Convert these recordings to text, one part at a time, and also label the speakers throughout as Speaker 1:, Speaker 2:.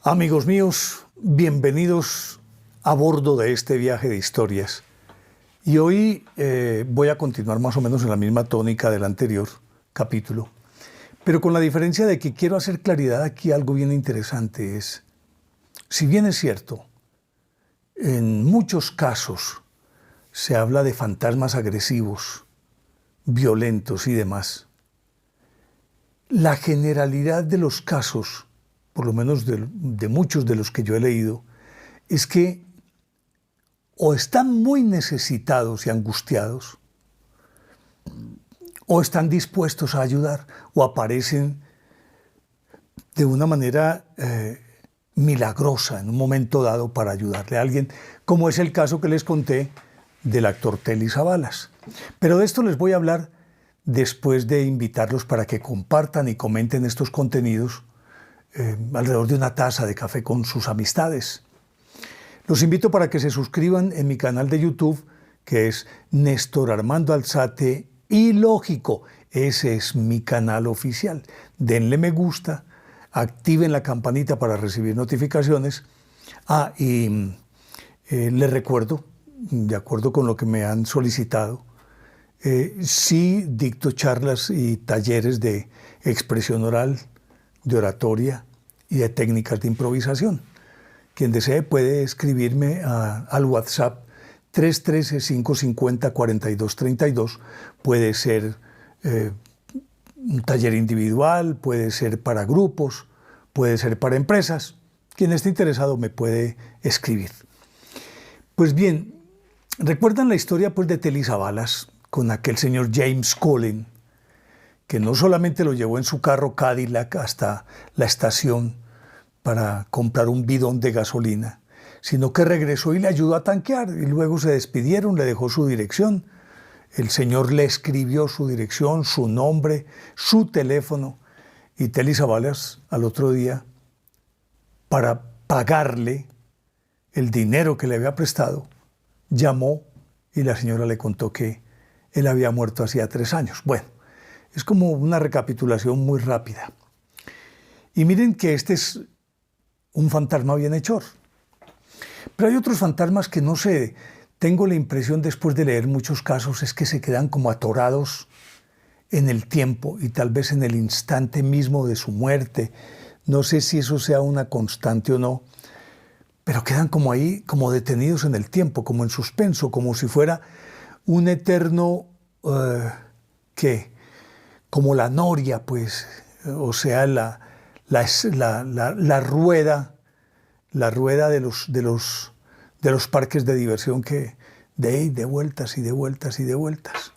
Speaker 1: Amigos míos, bienvenidos a bordo de este viaje de historias. Y hoy voy a continuar más o menos en la misma tónica del anterior capítulo, pero con la diferencia de que quiero hacer claridad aquí algo bien interesante. Si bien es cierto, en muchos casos se habla de fantasmas agresivos, violentos y demás, la generalidad de los casos, por lo menos de muchos de los que yo he leído, es que o están muy necesitados y angustiados, o están dispuestos a ayudar, o aparecen de una manera milagrosa en un momento dado para ayudarle a alguien, como es el caso que les conté del actor Telly Savalas. Pero de esto les voy a hablar después de invitarlos para que compartan y comenten estos contenidos alrededor de una taza de café con sus amistades. Los invito para que se suscriban en mi canal de YouTube, que es Néstor Armando Alzate y Lógico. Ese es mi canal oficial. Denle me gusta, activen la campanita para recibir notificaciones. Les recuerdo, de acuerdo con lo que me han solicitado, sí dicto charlas y talleres de expresión oral, de oratoria y de técnicas de improvisación. Quien desee puede escribirme al WhatsApp 313-550-4232. Puede ser un taller individual, puede ser para grupos, puede ser para empresas. Quien esté interesado me puede escribir. Pues bien, ¿recuerdan la historia de Telly Savalas con aquel señor James Cullen, que no solamente lo llevó en su carro Cadillac hasta la estación para comprar un bidón de gasolina, sino que regresó y le ayudó a tanquear, y luego se despidieron, le dejó su dirección? El señor le escribió su dirección, su nombre, su teléfono, y Telly Savalas al otro día, para pagarle el dinero que le había prestado, llamó y la señora le contó que él había muerto hacía 3 años. Bueno, es como una recapitulación muy rápida. Y miren que este es un fantasma bienhechor. Pero hay otros fantasmas que no sé, tengo la impresión después de leer muchos casos es que se quedan como atorados en el tiempo y tal vez en el instante mismo de su muerte. No sé si eso sea una constante o no, pero quedan como ahí, como detenidos en el tiempo, como en suspenso, como si fuera un eterno, como la noria, pues, o sea, la rueda de los parques de diversión, que de vueltas y de vueltas y de vueltas.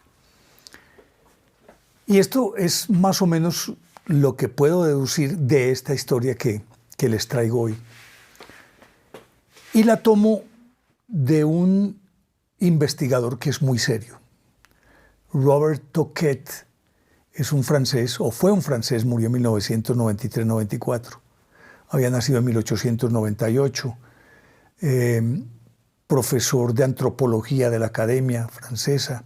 Speaker 1: Y esto es más o menos lo que puedo deducir de esta historia que les traigo hoy. Y la tomo de un investigador que es muy serio. Robert Toquet es un francés, o fue un francés, murió en 1993-94. Había nacido en 1898, profesor de antropología de la Academia Francesa,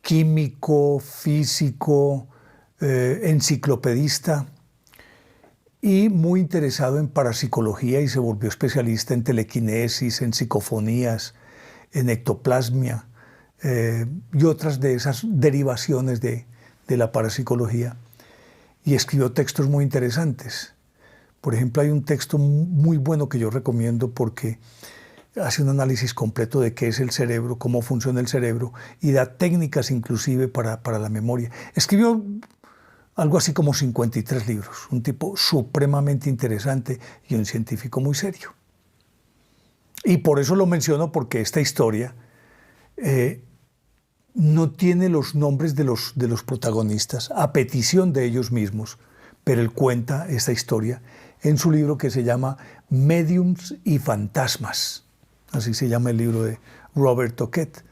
Speaker 1: químico, físico, enciclopedista, y muy interesado en parapsicología, y se volvió especialista en telequinesis, en psicofonías, en ectoplasmia y otras de esas derivaciones de la parapsicología. Y escribió textos muy interesantes. Por ejemplo, hay un texto muy bueno que yo recomiendo porque hace un análisis completo de qué es el cerebro, cómo funciona el cerebro, y da técnicas inclusive para la memoria. Escribió algo así como 53 libros, un tipo supremamente interesante y un científico muy serio. Y por eso lo menciono, porque esta historia no tiene los nombres de los protagonistas, a petición de ellos mismos, pero él cuenta esta historia en su libro que se llama Mediums y Fantasmas. Así se llama el libro de Robert Toquet.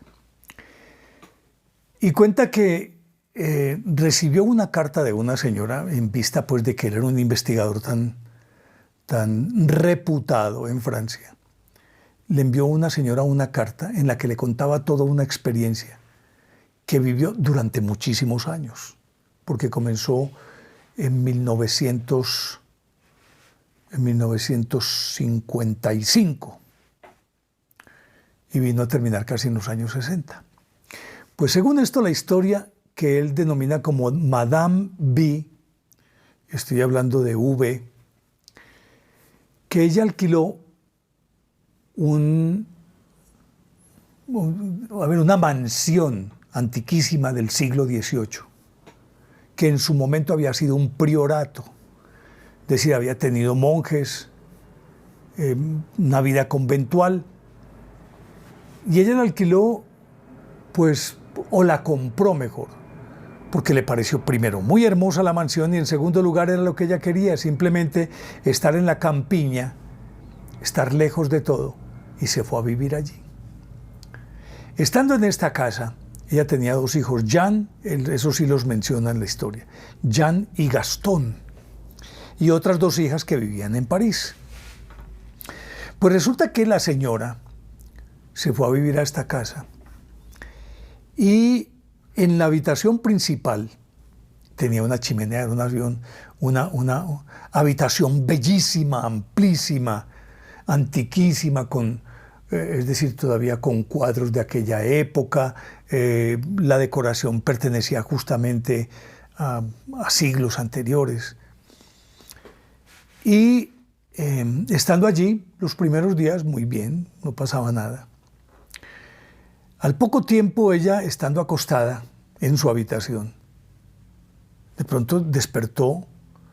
Speaker 1: Y cuenta que recibió una carta de una señora, en vista pues de que él era un investigador tan reputado en Francia. Le envió una señora una carta en la que le contaba toda una experiencia que vivió durante muchísimos años, porque comenzó en 1900 en 1955 y vino a terminar casi en los años 60. Pues según esto, la historia que él denomina como Madame B, estoy hablando de V, que ella alquiló una mansión antiquísima del siglo XVIII, que en su momento había sido un priorato, es decir, había tenido monjes, una vida conventual, y ella la alquiló, pues, o la compró mejor, porque le pareció primero muy hermosa la mansión y en segundo lugar era lo que ella quería, simplemente estar en la campiña, estar lejos de todo, y se fue a vivir allí. Estando en esta casa, ella tenía dos hijos, Jean, eso sí los menciona en la historia, Jean y Gastón, y otras dos hijas que vivían en París. Pues resulta que la señora se fue a vivir a esta casa y en la habitación principal tenía una chimenea, una habitación bellísima, amplísima, antiquísima, es decir, todavía con cuadros de aquella época. La decoración pertenecía justamente a siglos anteriores. Y estando allí los primeros días, muy bien, no pasaba nada. Al poco tiempo, ella, estando acostada en su habitación, de pronto despertó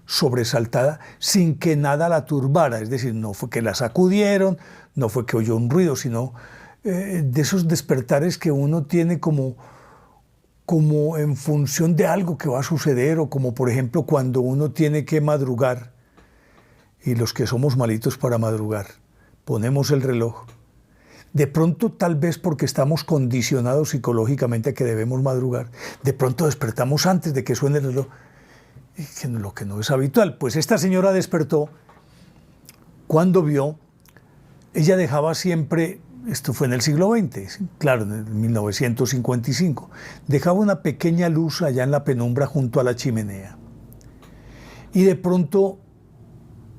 Speaker 1: sobresaltada sin que nada la turbara, es decir, no fue que la sacudieron, no fue que oyó un ruido, sino de esos despertares que uno tiene como en función de algo que va a suceder, o como por ejemplo cuando uno tiene que madrugar, y los que somos malitos para madrugar, ponemos el reloj. De pronto, tal vez porque estamos condicionados psicológicamente a que debemos madrugar, de pronto despertamos antes de que suene el reloj, lo que no es habitual. Pues esta señora despertó cuando vio, ella dejaba siempre, esto fue en el siglo XX, claro, en 1955, dejaba una pequeña luz allá en la penumbra junto a la chimenea. Y de pronto,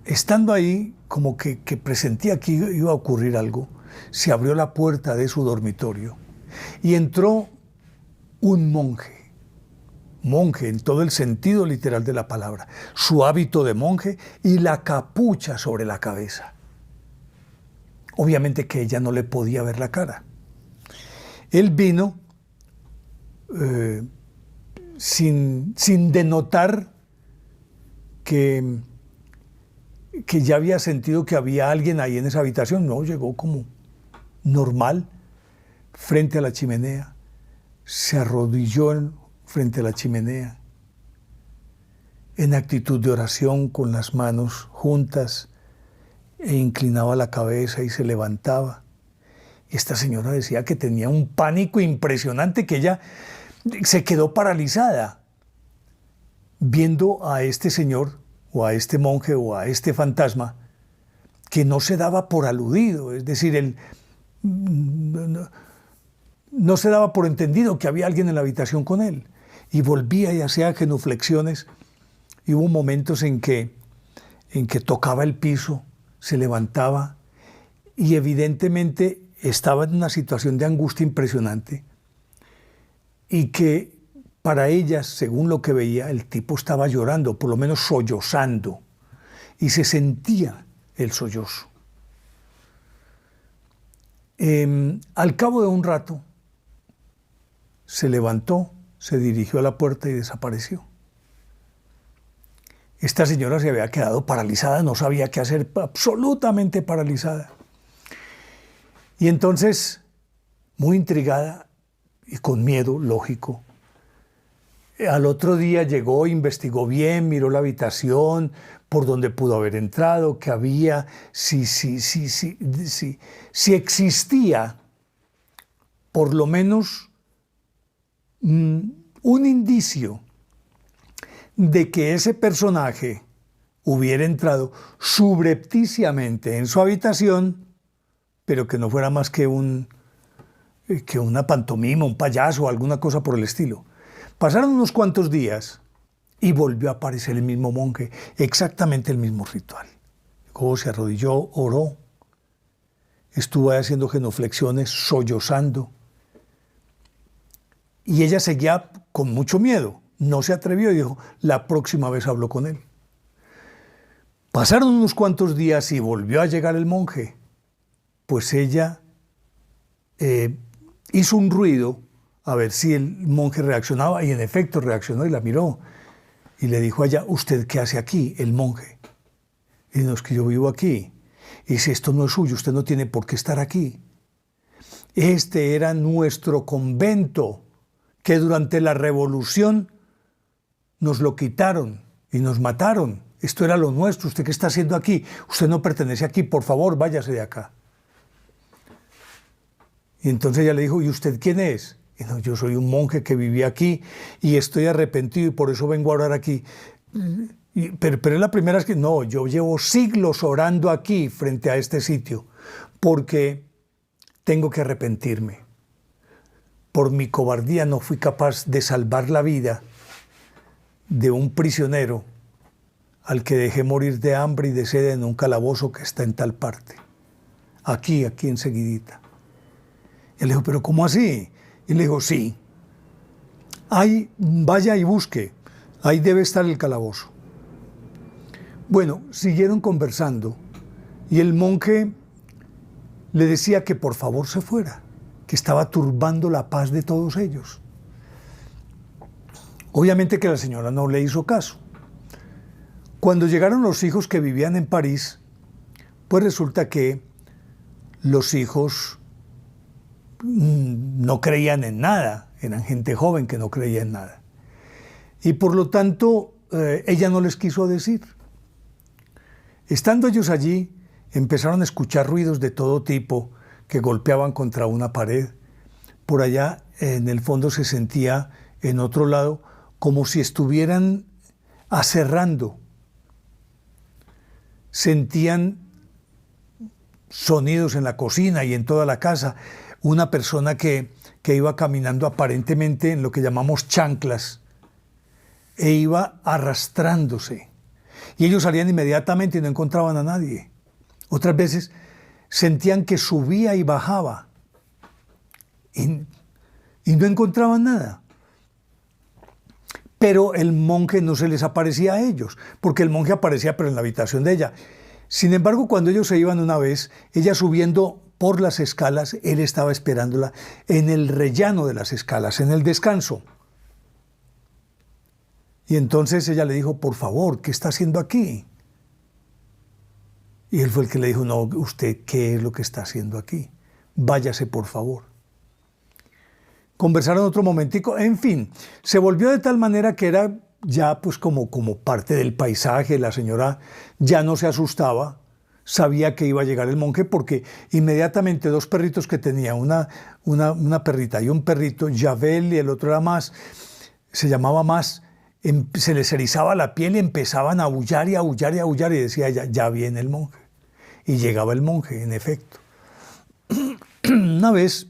Speaker 1: estando ahí, como que presentía que iba a ocurrir algo, se abrió la puerta de su dormitorio y entró un monje en todo el sentido literal de la palabra, su hábito de monje y la capucha sobre la cabeza. Obviamente que ella no le podía ver la cara. Él vino sin denotar que ya había sentido que había alguien ahí en esa habitación. No, llegó como normal frente a la chimenea, se arrodilló frente a la chimenea en actitud de oración con las manos juntas e inclinaba la cabeza y se levantaba. Y esta señora decía que tenía un pánico impresionante, que ella se quedó paralizada viendo a este señor o a este monje o a este fantasma que no se daba por aludido, es decir, él no se daba por entendido que había alguien en la habitación con él, y volvía y hacía genuflexiones, y hubo momentos en que tocaba el piso, se levantaba, y evidentemente estaba en una situación de angustia impresionante, y que para ellas, según lo que veía, el tipo estaba llorando, por lo menos sollozando, y se sentía el sollozo. Al cabo de un rato, se levantó, se dirigió a la puerta y desapareció. Esta señora se había quedado paralizada, no sabía qué hacer, absolutamente paralizada. Y entonces, muy intrigada y con miedo, lógico, al otro día llegó, investigó bien, miró la habitación, por donde pudo haber entrado, qué había, si existía por lo menos un indicio de que ese personaje hubiera entrado subrepticiamente en su habitación, pero que no fuera más que una pantomima, un payaso o alguna cosa por el estilo. Pasaron unos cuantos días y volvió a aparecer el mismo monje, exactamente el mismo ritual. llegó, se arrodilló, oró. Estuvo ahí haciendo genuflexiones, sollozando. Y ella seguía con mucho miedo. No se atrevió y dijo, la próxima vez hablo con él. Pasaron unos cuantos días y volvió a llegar el monje. Pues ella hizo un ruido a ver si el monje reaccionaba, y en efecto reaccionó y la miró. Y le dijo a ella, ¿usted qué hace aquí, el monje? Y no, es que yo vivo aquí. Y dice, esto no es suyo, usted no tiene por qué estar aquí. Este era nuestro convento, que durante la revolución nos lo quitaron y nos mataron. Esto era lo nuestro. ¿Usted qué está haciendo aquí? Usted no pertenece aquí, por favor, váyase de acá. Y entonces ella le dijo, ¿y usted quién es? Y no, yo soy un monje que vivía aquí y estoy arrepentido y por eso vengo a orar aquí. Pero es la primera vez que, no, yo llevo siglos orando aquí frente a este sitio porque tengo que arrepentirme. Por mi cobardía no fui capaz de salvar la vida de un prisionero al que dejé morir de hambre y de sed en un calabozo que está en tal parte. Aquí enseguidita. Y él le dijo, ¿pero cómo así? Y le dijo, sí. Ahí, vaya y busque. Ahí debe estar el calabozo. Bueno, siguieron conversando y el monje le decía que por favor se fuera, que estaba turbando la paz de todos ellos. Obviamente que la señora no le hizo caso. Cuando llegaron los hijos que vivían en París, pues resulta que los hijos no creían en nada, eran gente joven que no creía en nada. Y por lo tanto, ella no les quiso decir. Estando ellos allí, empezaron a escuchar ruidos de todo tipo que golpeaban contra una pared. Por allá, en el fondo, se sentía, en otro lado, como si estuvieran aserrando. Sentían sonidos en la cocina y en toda la casa. Una persona que iba caminando aparentemente en lo que llamamos chanclas e iba arrastrándose. Y ellos salían inmediatamente y no encontraban a nadie. Otras veces sentían que subía y bajaba y no encontraban nada. Pero el monje no se les aparecía a ellos, porque el monje aparecía pero en la habitación de ella. Sin embargo, cuando ellos se iban una vez, ella subiendo por las escalas, él estaba esperándola en el rellano de las escalas, en el descanso. Y entonces ella le dijo, por favor, ¿qué está haciendo aquí? Y él fue el que le dijo, no, ¿usted qué es lo que está haciendo aquí? Váyase, por favor. Conversaron otro momentico, en fin, se volvió de tal manera que era ya pues como parte del paisaje. La señora ya no se asustaba, sabía que iba a llegar el monje porque inmediatamente dos perritos que tenía, una perrita y un perrito, Javel y el otro era Más, se llamaba Más, se les erizaba la piel y empezaban a aullar y aullar y aullar y decía ella, ya viene el monje. Y llegaba el monje, en efecto. Una vez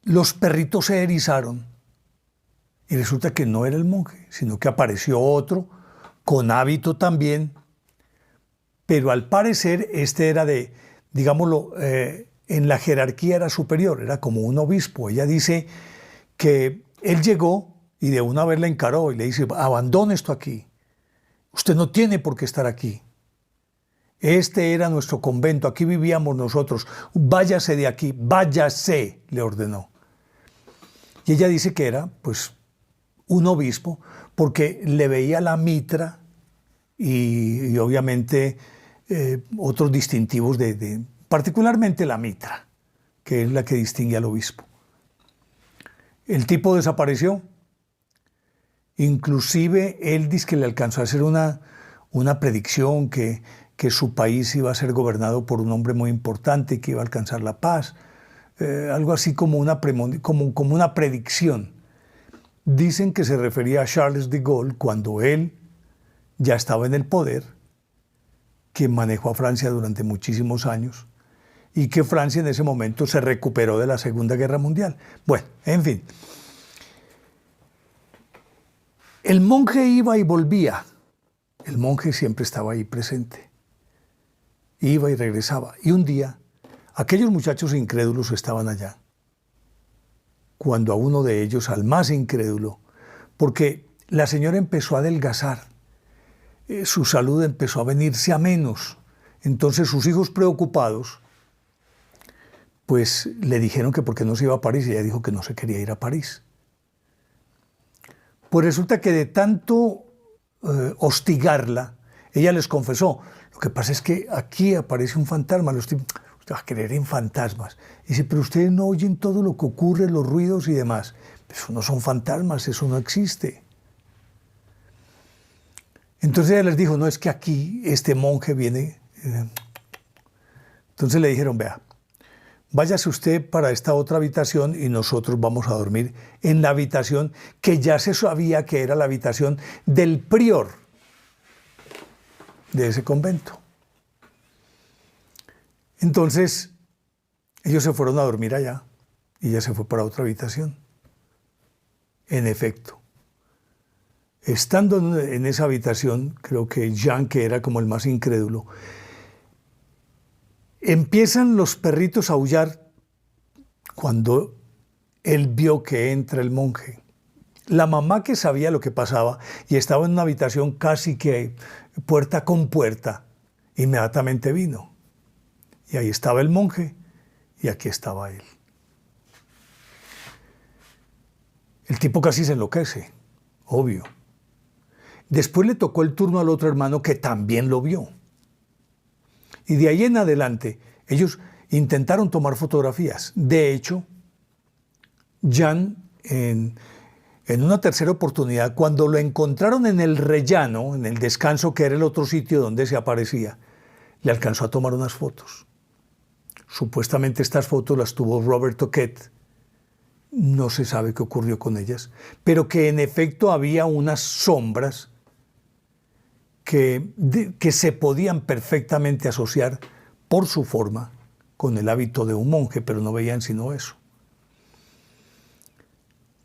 Speaker 1: los perritos se erizaron y resulta que no era el monje, sino que apareció otro con hábito también, pero al parecer este era de, digámoslo, en la jerarquía era superior, era como un obispo. Ella dice que él llegó y de una vez la encaró y le dice, abandone esto aquí, usted no tiene por qué estar aquí. Este era nuestro convento, aquí vivíamos nosotros, váyase de aquí, váyase, le ordenó. Y ella dice que era, pues, un obispo, porque le veía la mitra y obviamente otros distintivos particularmente la mitra, que es la que distingue al obispo. El tipo desapareció, inclusive él dice que le alcanzó a hacer una predicción que su país iba a ser gobernado por un hombre muy importante y que iba a alcanzar la paz, algo así como una predicción. Dicen que se refería a Charles de Gaulle cuando él ya estaba en el poder, que manejó a Francia durante muchísimos años y que Francia en ese momento se recuperó de la Segunda Guerra Mundial. Bueno, en fin. El monje iba y volvía. el monje siempre estaba ahí presente. Iba y regresaba. Y un día, aquellos muchachos incrédulos estaban allá. Cuando a uno de ellos, al más incrédulo, porque la señora empezó a adelgazar, su salud empezó a venirse a menos. Entonces sus hijos preocupados, pues le dijeron que por qué no se iba a París, y ella dijo que no se quería ir a París. Pues resulta que de tanto hostigarla, ella les confesó, lo que pasa es que aquí aparece un fantasma, usted va a creer en fantasmas. Y dice, pero ustedes no oyen todo lo que ocurre, los ruidos y demás. Eso no son fantasmas, eso no existe. Entonces ella les dijo, no, es que aquí este monje viene. Entonces le dijeron, vea, váyase usted para esta otra habitación y nosotros vamos a dormir en la habitación que ya se sabía que era la habitación del prior de ese convento. Entonces ellos se fueron a dormir allá y ella se fue para otra habitación. En efecto, estando en esa habitación, creo que Jean, que era como el más incrédulo, empiezan los perritos a aullar cuando él vio que entra el monje. La mamá, que sabía lo que pasaba y estaba en una habitación casi que puerta con puerta, inmediatamente vino. Y ahí estaba el monje y aquí estaba él. El tipo casi se enloquece, obvio. Después le tocó el turno al otro hermano, que también lo vio. Y de ahí en adelante, ellos intentaron tomar fotografías. De hecho, Jean, en una tercera oportunidad, cuando lo encontraron en el rellano, en el descanso, que era el otro sitio donde se aparecía, le alcanzó a tomar unas fotos. Supuestamente estas fotos las tuvo Robert Toquet. No se sabe qué ocurrió con ellas, pero que en efecto había unas sombras que se podían perfectamente asociar por su forma con el hábito de un monje, pero no veían sino eso.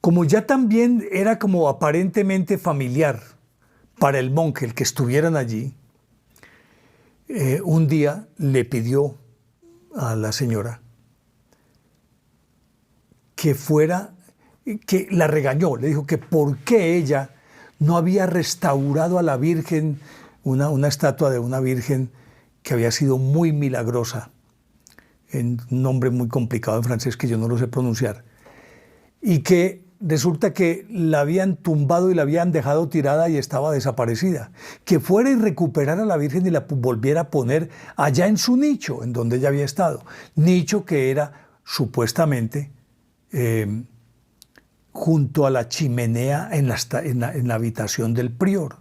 Speaker 1: Como ya también era como aparentemente familiar para el monje el que estuvieran allí, un día le pidió a la señora que la regañó, le dijo que por qué ella no había restaurado a la Virgen, una estatua de una Virgen que había sido muy milagrosa, en un nombre muy complicado en francés que yo no lo sé pronunciar, y que resulta que la habían tumbado y la habían dejado tirada y estaba desaparecida. Que fuera y recuperara a la Virgen y la volviera a poner allá en su nicho, en donde ella había estado. Nicho que era supuestamente junto a la chimenea en la habitación del prior.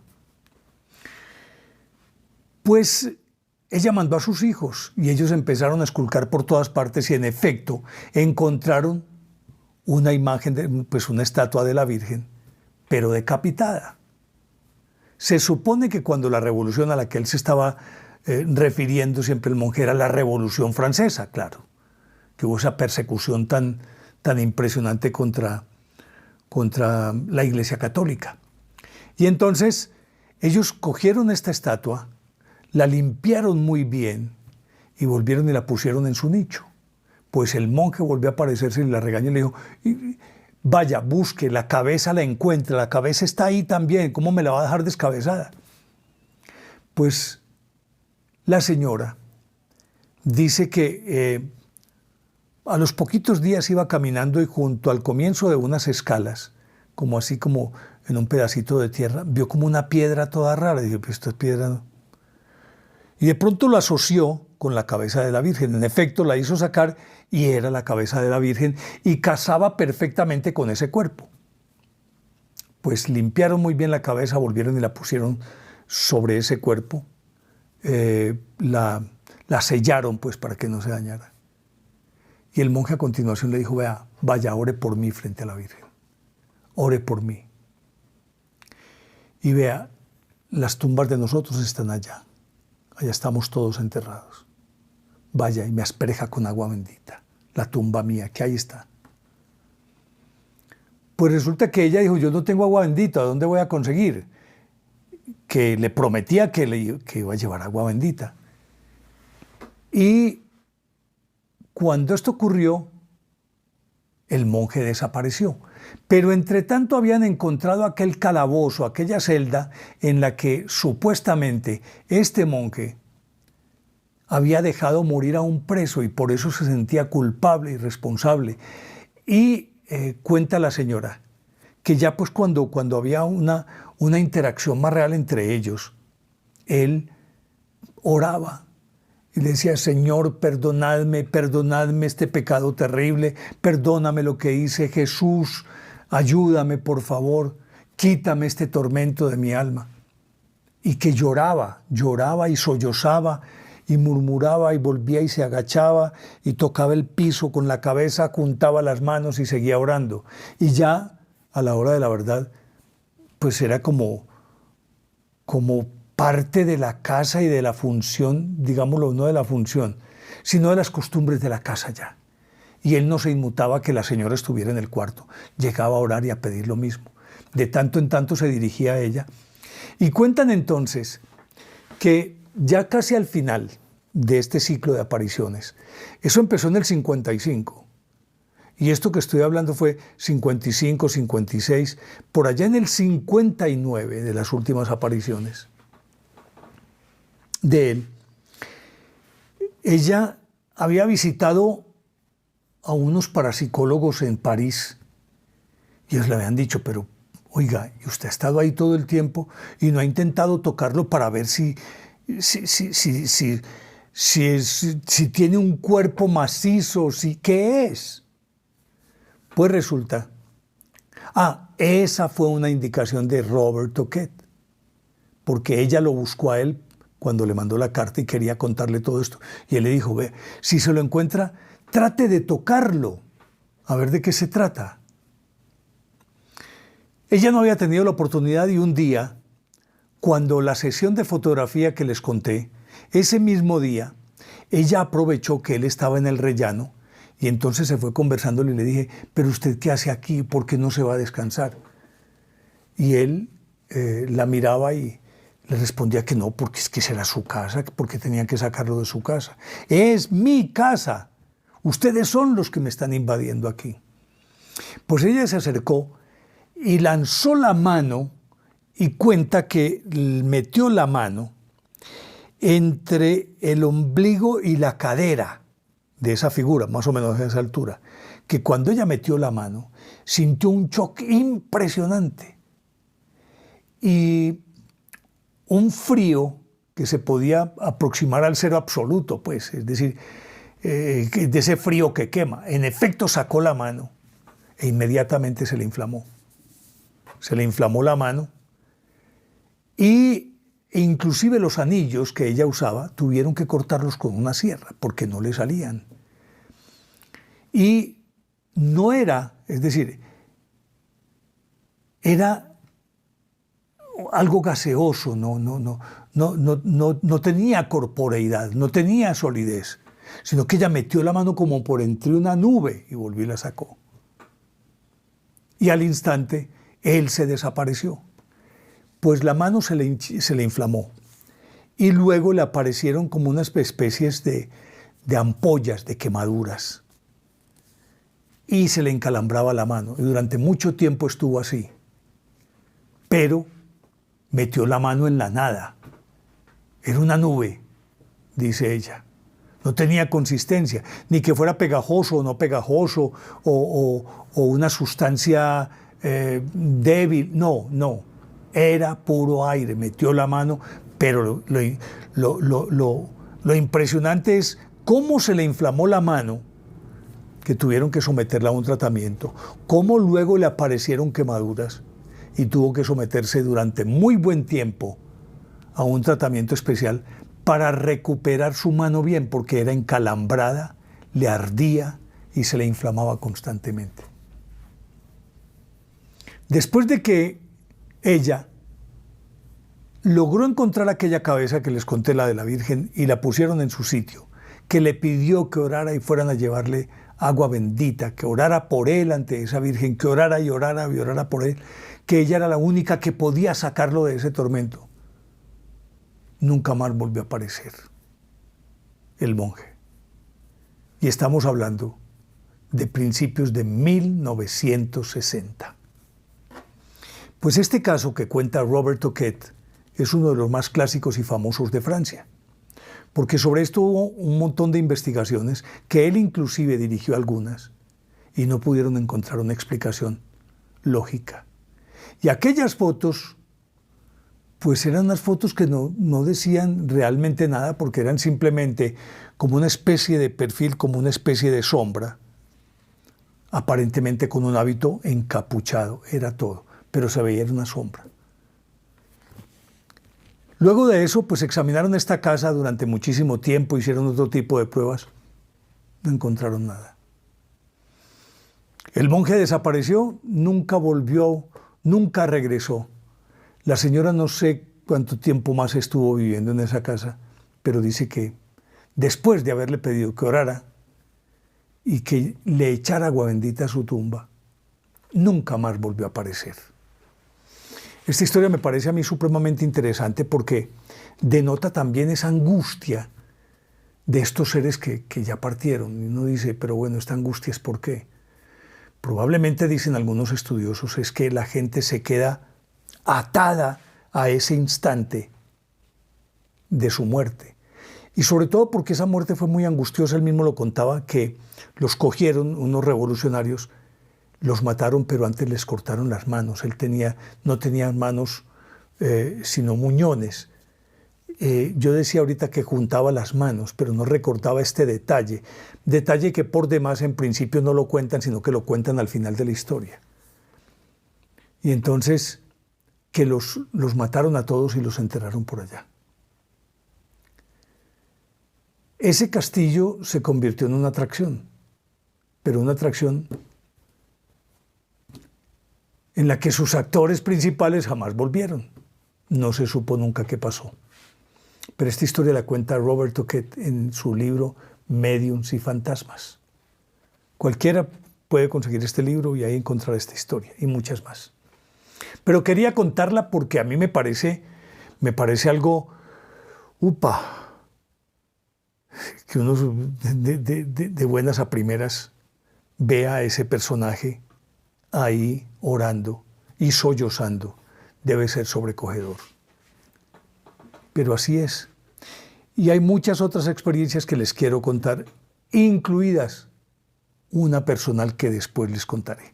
Speaker 1: Pues ella mandó a sus hijos y ellos empezaron a esculcar por todas partes y en efecto encontraron una imagen, una estatua de la Virgen, pero decapitada. Se supone que cuando la revolución a la que él se estaba refiriendo siempre el monje era la Revolución Francesa, claro, que hubo esa persecución tan impresionante contra la Iglesia Católica. Y entonces ellos cogieron esta estatua, la limpiaron muy bien y volvieron y la pusieron en su nicho. Pues el monje volvió a aparecerse y la regañó y le dijo, vaya, busque, la cabeza la encuentra, la cabeza está ahí también, ¿cómo me la va a dejar descabezada? Pues la señora dice que a los poquitos días iba caminando y junto al comienzo de unas escalas, como así como en un pedacito de tierra, vio como una piedra toda rara. Y dijo, pues esta es piedra no. Y de pronto lo asoció con la cabeza de la Virgen. En efecto, la hizo sacar y era la cabeza de la Virgen y casaba perfectamente con ese cuerpo. Pues limpiaron muy bien la cabeza, volvieron y la pusieron sobre ese cuerpo. La sellaron pues para que no se dañara. Y el monje a continuación le dijo, vea, vaya, ore por mí frente a la Virgen. Ore por mí. Y vea, las tumbas de nosotros están allá. Allá estamos todos enterrados. Vaya y me aspereja con agua bendita la tumba mía, que ahí está. Pues resulta que ella dijo, yo no tengo agua bendita, ¿dónde voy a conseguir? que le prometía que iba a llevar agua bendita. Y cuando esto ocurrió, el monje desapareció. Pero entre tanto habían encontrado aquel calabozo, aquella celda en la que supuestamente este monje había dejado morir a un preso y por eso se sentía culpable y responsable. Y cuenta la señora que ya pues cuando había una interacción más real entre ellos, él oraba y le decía: Señor, perdonadme, perdonadme este pecado terrible, perdóname lo que hice, Jesús, ayúdame por favor, quítame este tormento de mi alma. Y que lloraba y sollozaba y murmuraba y volvía y se agachaba y tocaba el piso con la cabeza, juntaba las manos y seguía orando. Y ya a la hora de la verdad, pues era como parte de la casa y de la función, digámoslo, no de la función, sino de las costumbres de la casa ya. Y él no se inmutaba que la señora estuviera en el cuarto, llegaba a orar y a pedir lo mismo. De tanto en tanto se dirigía a ella. Y cuentan entonces que ya casi al final de este ciclo de apariciones, eso empezó en el 55, y esto que estoy hablando fue 55, 56, por allá en el 59 de las últimas apariciones de él, ella había visitado a unos parapsicólogos en París y ellos le habían dicho: pero oiga, usted ha estado ahí todo el tiempo y no ha intentado tocarlo para ver si tiene un cuerpo macizo, ¿qué es? Pues resulta, esa fue una indicación de Robert Toquet, porque ella lo buscó a él cuando le mandó la carta y quería contarle todo esto. Y él le dijo: ve, si se lo encuentra, trate de tocarlo, a ver de qué se trata. Ella no había tenido la oportunidad y un día, cuando la sesión de fotografía que les conté, ese mismo día, ella aprovechó que él estaba en el rellano y entonces se fue conversándole y le dije: pero usted ¿qué hace aquí? ¿Por qué no se va a descansar? Y él la miraba y le respondía que no, porque es que será su casa, porque tenían que sacarlo de su casa. Es mi casa. Ustedes son los que me están invadiendo aquí. Pues ella se acercó y lanzó la mano y cuenta que metió la mano entre el ombligo y la cadera de esa figura, más o menos a esa altura, que cuando ella metió la mano sintió un shock impresionante y un frío que se podía aproximar al cero absoluto, pues, es decir, de ese frío que quema. En efecto, sacó la mano e inmediatamente se le inflamó. Se le inflamó la mano e inclusive los anillos que ella usaba tuvieron que cortarlos con una sierra porque no le salían. Y no era, es decir, era algo gaseoso, no tenía corporeidad, no tenía solidez, sino que ella metió la mano como por entre una nube y volvió y la sacó. Y al instante él se desapareció. Pues la mano se le inflamó y luego le aparecieron como unas especies de ampollas, de quemaduras. Y se le encalambraba la mano y durante mucho tiempo estuvo así. Pero metió la mano en la nada. Era una nube, dice ella. No tenía consistencia, ni que fuera pegajoso o no pegajoso o una sustancia débil. No. Era puro aire. Metió la mano, pero lo impresionante es cómo se le inflamó la mano, que tuvieron que someterla a un tratamiento, cómo luego le aparecieron quemaduras y tuvo que someterse durante muy buen tiempo a un tratamiento especial para recuperar su mano bien, porque era encalambrada, le ardía y se le inflamaba constantemente. Después de que ella logró encontrar aquella cabeza que les conté, la de la Virgen, y la pusieron en su sitio, que le pidió que orara y fueran a llevarle agua bendita, que orara por él ante esa Virgen, que orara y orara y orara por él, que ella era la única que podía sacarlo de ese tormento. nunca más volvió a aparecer el monje. Y estamos hablando de principios de 1960. Pues este caso que cuenta Robert Toquet es uno de los más clásicos y famosos de Francia, porque sobre esto hubo un montón de investigaciones, que él inclusive dirigió algunas, y no pudieron encontrar una explicación lógica. Y aquellas fotos, pues eran unas fotos que no decían realmente nada, porque eran simplemente como una especie de perfil, como una especie de sombra, aparentemente con un hábito encapuchado, era todo, pero se veía una sombra. Luego de eso, pues examinaron esta casa durante muchísimo tiempo, hicieron otro tipo de pruebas, no encontraron nada. El monje desapareció, nunca volvió, nunca regresó. La señora no sé cuánto tiempo más estuvo viviendo en esa casa, pero dice que después de haberle pedido que orara y que le echara agua bendita a su tumba, nunca más volvió a aparecer. Esta historia me parece a mí supremamente interesante porque denota también esa angustia de estos seres que ya partieron. Y uno dice, pero bueno, esta angustia es ¿por qué? Probablemente, dicen algunos estudiosos, es que la gente se queda atada a ese instante de su muerte. Y sobre todo porque esa muerte fue muy angustiosa. Él mismo lo contaba, que los cogieron unos revolucionarios, los mataron, pero antes les cortaron las manos. Él no tenía manos, sino muñones. Yo decía ahorita que juntaba las manos, pero no recordaba este detalle que por demás en principio no lo cuentan, sino que lo cuentan al final de la historia. Y entonces que los mataron a todos y los enterraron por allá. Ese castillo se convirtió en una atracción, pero una atracción en la que sus actores principales jamás volvieron. No se supo nunca qué pasó. Pero esta historia la cuenta Robert Toquet en su libro Médiums y Fantasmas. Cualquiera puede conseguir este libro y ahí encontrar esta historia y muchas más. Pero quería contarla porque a mí me parece algo, que uno de buenas a primeras vea a ese personaje ahí orando y sollozando. Debe ser sobrecogedor. Pero así es. Y hay muchas otras experiencias que les quiero contar, incluidas una personal que después les contaré.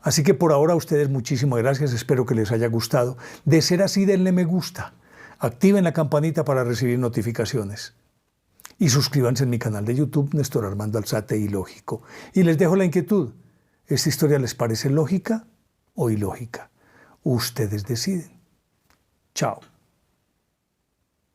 Speaker 1: Así que por ahora a ustedes muchísimas gracias, espero que les haya gustado. De ser así, denle me gusta, activen la campanita para recibir notificaciones y suscríbanse en mi canal de YouTube, Néstor Armando Alzate Ilógico. Y les dejo la inquietud, ¿esta historia les parece lógica o ilógica? Ustedes deciden. Chao.